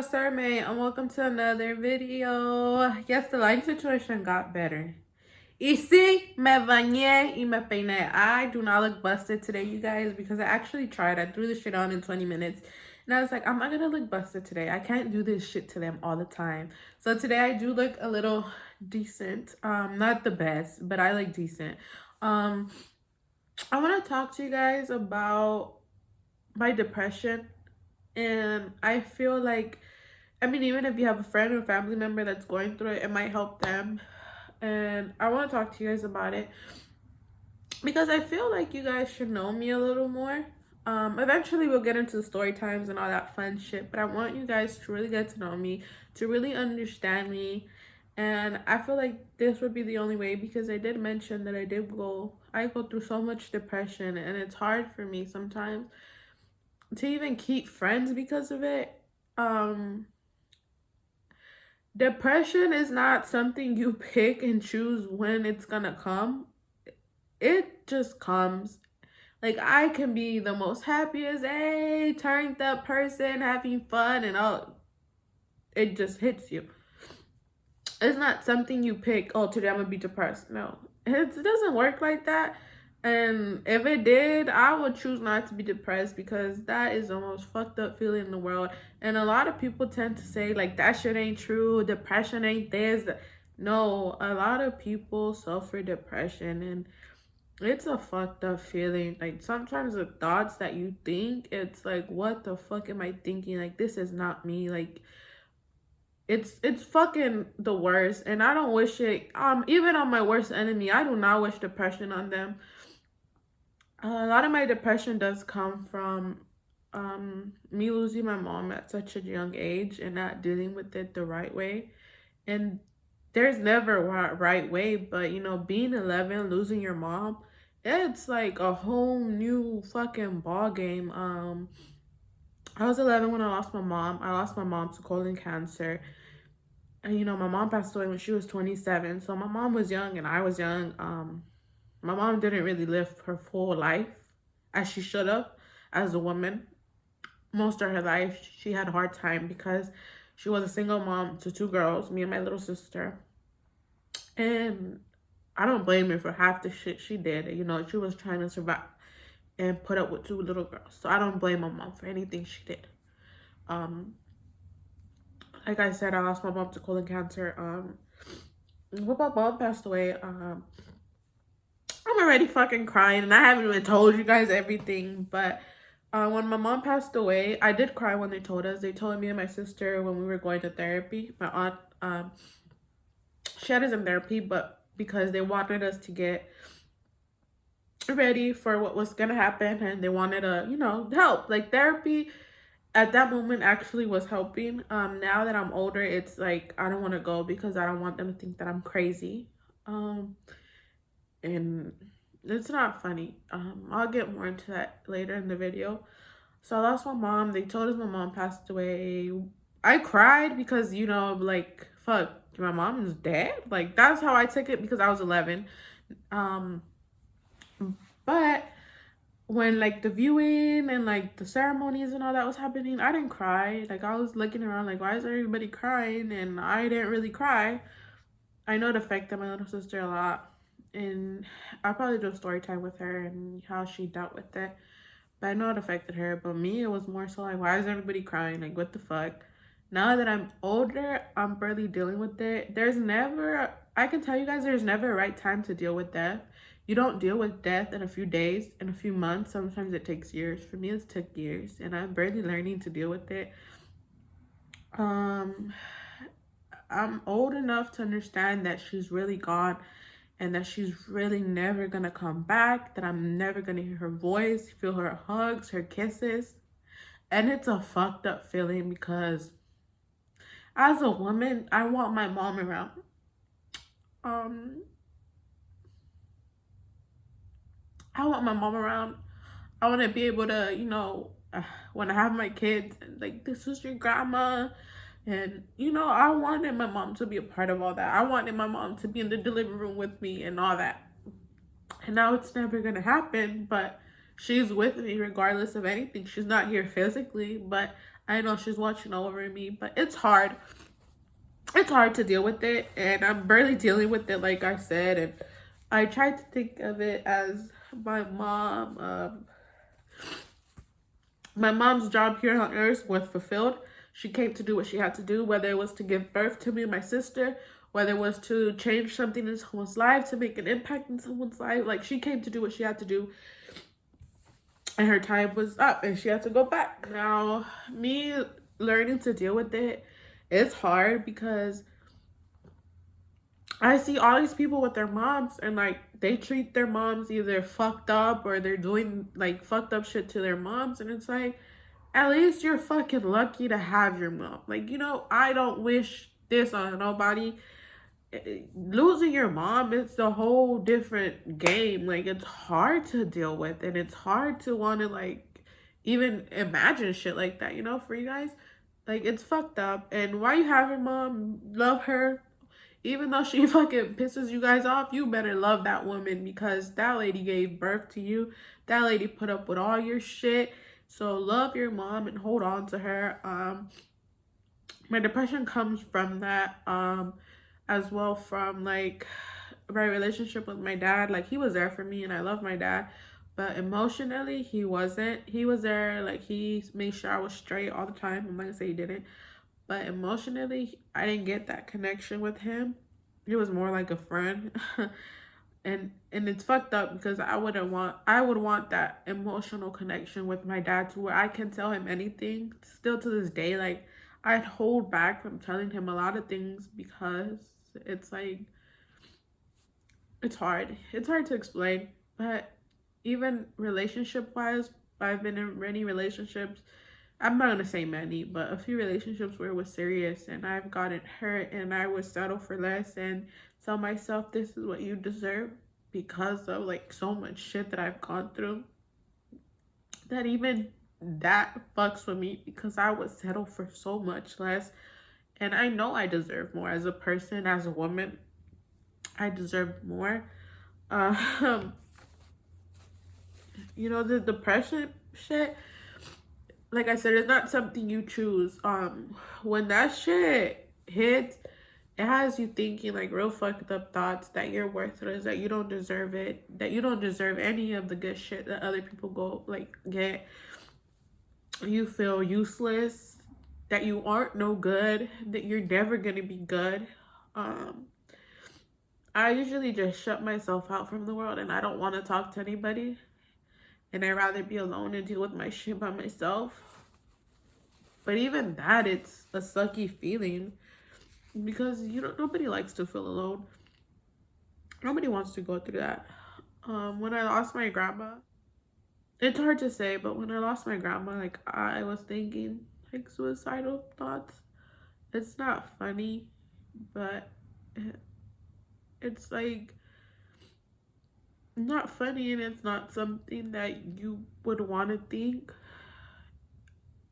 girl Sermay, and welcome to another video. Yes, the lighting situation got better. Y sí, me bañé y me peiné. I do not look busted today, you guys, because I actually tried. I threw this shit on in 20 minutes. And I was like, I'm not gonna look busted today. I can't do this shit to them all the time. So today I do look a little decent. Not the best, but I look decent. I want to talk to you guys about my depression. And I feel like, I mean, even if you have a friend or family member that's going through it, it might help them. And I want to talk to you guys about it because I feel like you guys should know me a little more. Eventually we'll get into the story times and all that fun shit, but I want you guys to really get to know me, to really understand me. And I feel like this would be the only way, because I did mention that I go through so much depression, and it's hard for me sometimes to even keep friends because of it. Depression is not something you pick and choose when it's gonna come. It just comes. Like, I can be the most happiest, hey, turned up person, having fun, and all. It just hits you. It's not something you pick, oh, today I'm gonna be depressed. No, it doesn't work like that. And if it did, I would choose not to be depressed, because that is the most fucked up feeling in the world. And a lot of people tend to say, like, that shit ain't true, depression ain't this. No, a lot of people suffer depression, and it's a fucked up feeling. Like, sometimes the thoughts that you think, it's like, what the fuck am I thinking? Like, this is not me. Like, it's fucking the worst. And I don't wish it, even on my worst enemy, I do not wish depression on them. A lot of my depression does come from me losing my mom at such a young age and not dealing with it the right way. And there's never a right way, but being 11, losing your mom, it's like a whole new fucking ball game. I was 11 when I lost my mom. I lost my mom to colon cancer. And my mom passed away when she was 27. So my mom was young and I was young. My mom didn't really live her full life as she should have as a woman. Most of her life, she had a hard time because she was a single mom to two girls, me and my little sister. And I don't blame her for half the shit she did. She was trying to survive and put up with two little girls. So I don't blame my mom for anything she did. Like I said, I lost my mom to colon cancer. When my mom passed away, I'm already fucking crying, and I haven't even told you guys everything. But when my mom passed away, I did cry when they told us. They told me and my sister when we were going to therapy. My aunt, she had us in therapy, but because they wanted us to get ready for what was gonna happen, and they wanted to, help. Like, therapy at that moment actually was helping. Now that I'm older, it's like I don't want to go because I don't want them to think that I'm crazy. And it's not funny. I'll get more into that later in the video. So I lost my mom. They told us my mom passed away. I cried because, like, fuck, my mom is dead. Like, that's how I took it because I was 11. But when, like, the viewing and, like, the ceremonies and all that was happening, I didn't cry. Like, I was looking around like, why is everybody crying? And I didn't really cry. I know it affected my little sister a lot. And I'll probably do a story time with her and how she dealt with it. But I know it affected her. But me, it was more so like, why is everybody crying? Like, what the fuck? Now that I'm older, I'm barely dealing with it. I can tell you guys, there's never a right time to deal with death. You don't deal with death in a few days, in a few months. Sometimes it takes years. For me, it took years. And I'm barely learning to deal with it. I'm old enough to understand that she's really gone, and that she's really never gonna come back, that I'm never gonna hear her voice, feel her hugs, her kisses. And it's a fucked up feeling because as a woman, I want my mom around. I want my mom around. I want to be able to, when I have my kids, like, this is your grandma. And, I wanted my mom to be a part of all that. I wanted my mom to be in the delivery room with me and all that. And now it's never going to happen, but she's with me regardless of anything. She's not here physically, but I know she's watching over me, but it's hard. It's hard to deal with it, and I'm barely dealing with it, like I said. And I tried to think of it as my mom. My mom's job here on earth was fulfilled. She came to do what she had to do, whether it was to give birth to me and my sister, whether it was to change something in someone's life, to make an impact in someone's life. Like, she came to do what she had to do, and her time was up, and she had to go back. Now, me learning to deal with it, it's hard because I see all these people with their moms, and like they treat their moms either fucked up, or they're doing like fucked up shit to their moms, and it's like, at least you're fucking lucky to have your mom. Like, I don't wish this on nobody. Losing your mom, it's a whole different game. Like, it's hard to deal with, and it's hard to want to like even imagine shit like that, for you guys. Like, it's fucked up. And why you have your mom, love her. Even though she fucking pisses you guys off, you better love that woman, because that lady gave birth to you. That lady put up with all your shit. So love your mom and hold on to her. My depression comes from that, as well, from like my relationship with my dad. Like, he was there for me and I love my dad, but emotionally he wasn't. He was there, like, he made sure I was straight all the time. I'm not gonna say he didn't, but emotionally I didn't get that connection with him. He was more like a friend. And it's fucked up, because I would want that emotional connection with my dad, to where I can tell him anything still to this day. Like, I'd hold back from telling him a lot of things, because it's like, it's hard to explain. But even relationship wise, I've been in many relationships. I'm not gonna say many, but a few relationships where it was serious, and I've gotten hurt, and I would settle for less and tell myself this is what you deserve, because of like so much shit that I've gone through. That even that fucks with me, because I would settle for so much less, and I know I deserve more as a person, as a woman. I deserve more. Um, the depression shit, like I said, it's not something you choose. When that shit hits, it has you thinking like real fucked up thoughts, that you're worthless, that you don't deserve it, that you don't deserve any of the good shit that other people go like get. You feel useless, that you aren't no good, that you're never gonna be good. Um, I usually just shut myself out from the world, and I don't want to talk to anybody, and I'd rather be alone and deal with my shit by myself. But even that, it's a sucky feeling, because nobody likes to feel alone. Nobody wants to go through that. When I lost my grandma, it's hard to say, but when I lost my grandma, like, I was thinking like suicidal thoughts. It's not funny, but it's like not funny, and it's not something that you would want to think.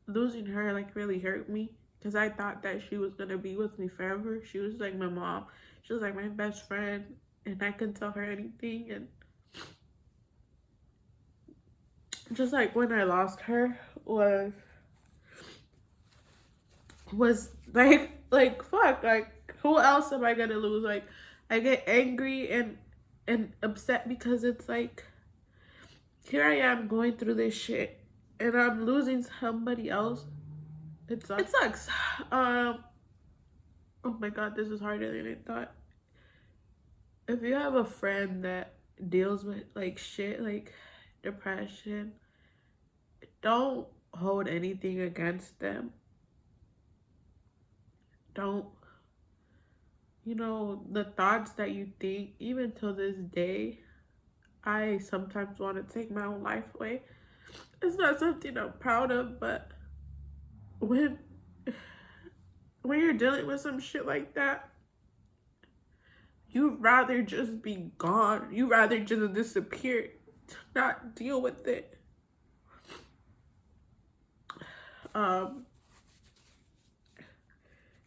Losing her like really hurt me, because I thought that she was gonna be with me forever. She was like my mom. She was like my best friend, and I could tell her anything. And just like when I lost her was like fuck, like, who else am I gonna lose? Like, I get angry and upset, because it's like, here I am going through this shit, and I'm losing somebody else. It sucks. Oh my god, this is harder than I thought. If you have a friend that deals with like shit like depression, don't hold anything against them. Don't, the thoughts that you think, even till this day, I sometimes want to take my own life away. It's not something I'm proud of, but when you're dealing with some shit like that, you'd rather just be gone. You'd rather just disappear, to not deal with it.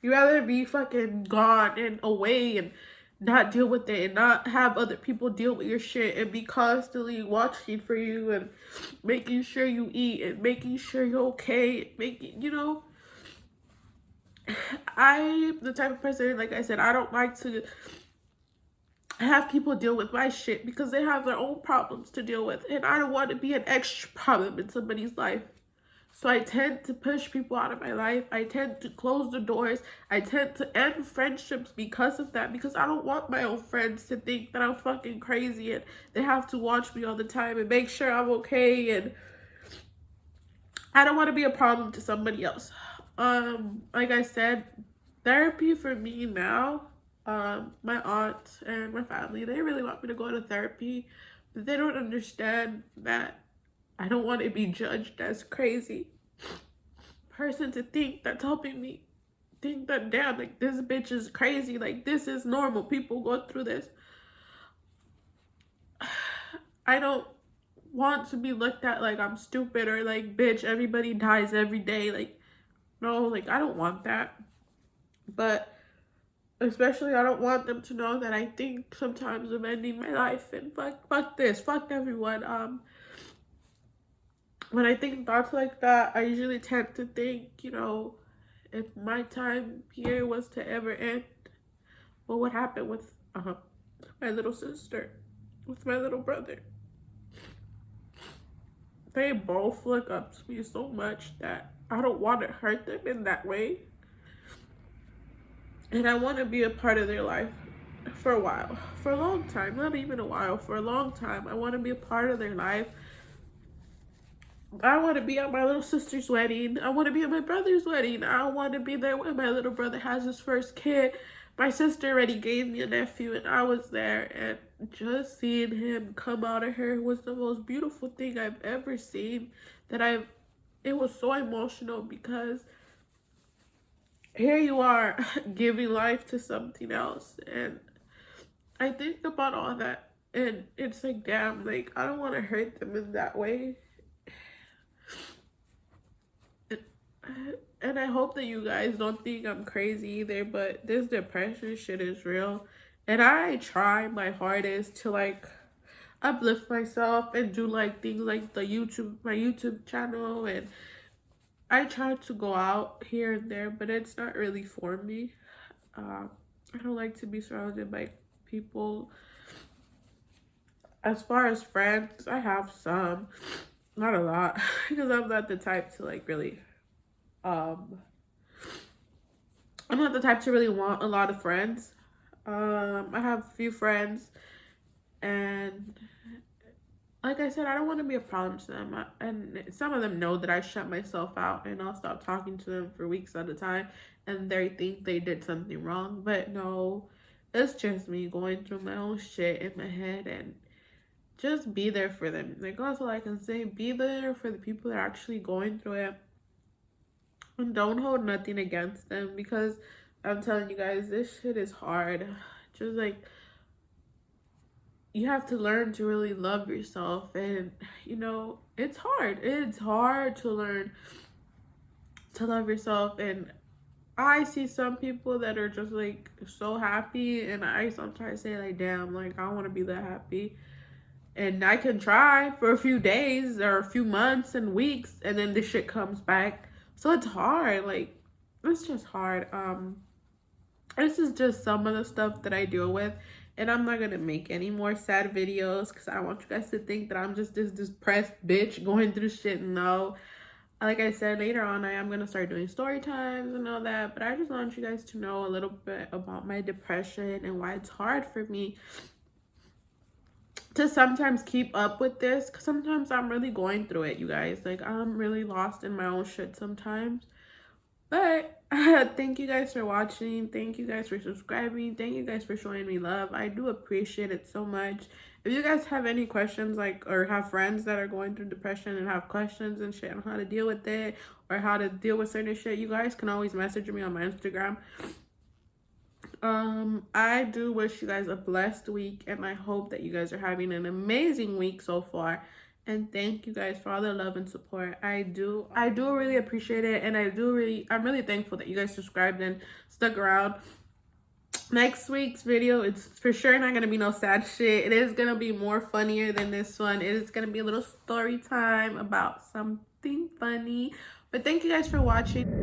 You'd rather be fucking gone and away and not deal with it and not have other people deal with your shit and be constantly watching for you and making sure you eat and making sure you're okay, making, I'm the type of person, like I said, I don't like to have people deal with my shit because they have their own problems to deal with, and I don't want to be an extra problem in somebody's life. So I tend to push people out of my life. I tend to close the doors. I tend to end friendships because of that, because I don't want my own friends to think that I'm fucking crazy and they have to watch me all the time and make sure I'm okay, and I don't want to be a problem to somebody else. Like I said, therapy for me now, my aunt and my family, they really want me to go to therapy, but they don't understand that I don't want to be judged as crazy person to think that's helping me think that, damn, like, this bitch is crazy, like, this is normal, people go through this. I don't want to be looked at like I'm stupid or like, bitch, everybody dies every day. Like, no, like, I don't want that. But especially, I don't want them to know that I think sometimes of ending my life and fuck this, fuck everyone. When I think thoughts like that, I usually tend to think, if my time here was to ever end, what would happen with my little sister, with my little brother? They both look up to me so much that I don't want to hurt them in that way. And I want to be a part of their life for a while, for a long time, not even a while, for a long time. I want to be a part of their life. I want to be at my little sister's wedding. I want to be at my brother's wedding. I want to be there when my little brother has his first kid. My sister already gave me a nephew and I was there, and just seeing him come out of her was the most beautiful thing I've ever seen. It was so emotional because here you are giving life to something else, and I think about all that and it's like, damn, like, I don't want to hurt them in that way. And I hope that you guys don't think I'm crazy either, but this depression shit is real. And I try my hardest to like uplift myself and do like things like my YouTube channel, and I try to go out here and there, but it's not really for me. I don't like to be surrounded by people. As far as friends, I have some, not a lot, because I'm not the type to like really um I'm not the type to really want a lot of friends. I have a few friends, and like I said, I don't want to be a problem to them. And some of them know that I shut myself out and I'll stop talking to them for weeks at a time, and they think they did something wrong. But no, it's just me going through my own shit in my head, and just be there for them. Like, also, I can say, be there for the people that are actually going through it. And don't hold nothing against them, because I'm telling you guys, this shit is hard. Just like, you have to learn to really love yourself, and it's hard. It's hard to learn to love yourself. And I see some people that are just like so happy, and I sometimes say like, damn, like, I want to be that happy. And I can try for a few days or a few months and weeks, and then this shit comes back. So it's hard. Like, it's just hard. This is just some of the stuff that I deal with, and I'm not gonna make any more sad videos because I want you guys to think that I'm just this depressed bitch going through shit. No, like I said, later on I am gonna start doing story times and all that, but I just want you guys to know a little bit about my depression and why it's hard for me to sometimes keep up with this, because sometimes I'm really going through it, you guys. Like, I'm really lost in my own shit sometimes. But thank you guys for watching. Thank you guys for subscribing. Thank you guys for showing me love. I do appreciate it so much. If you guys have any questions, like, or have friends that are going through depression and have questions and shit on how to deal with it or how to deal with certain shit, you guys can always message me on my Instagram. I do wish you guys a blessed week, and I hope that you guys are having an amazing week so far. And thank you guys for all the love and support. I do really appreciate it, and I'm really thankful that you guys subscribed and stuck around. next week's video, it's for sure not gonna be no sad shit. It is gonna be more funnier than this one. It is gonna be a little story time about something funny. But thank you guys for watching.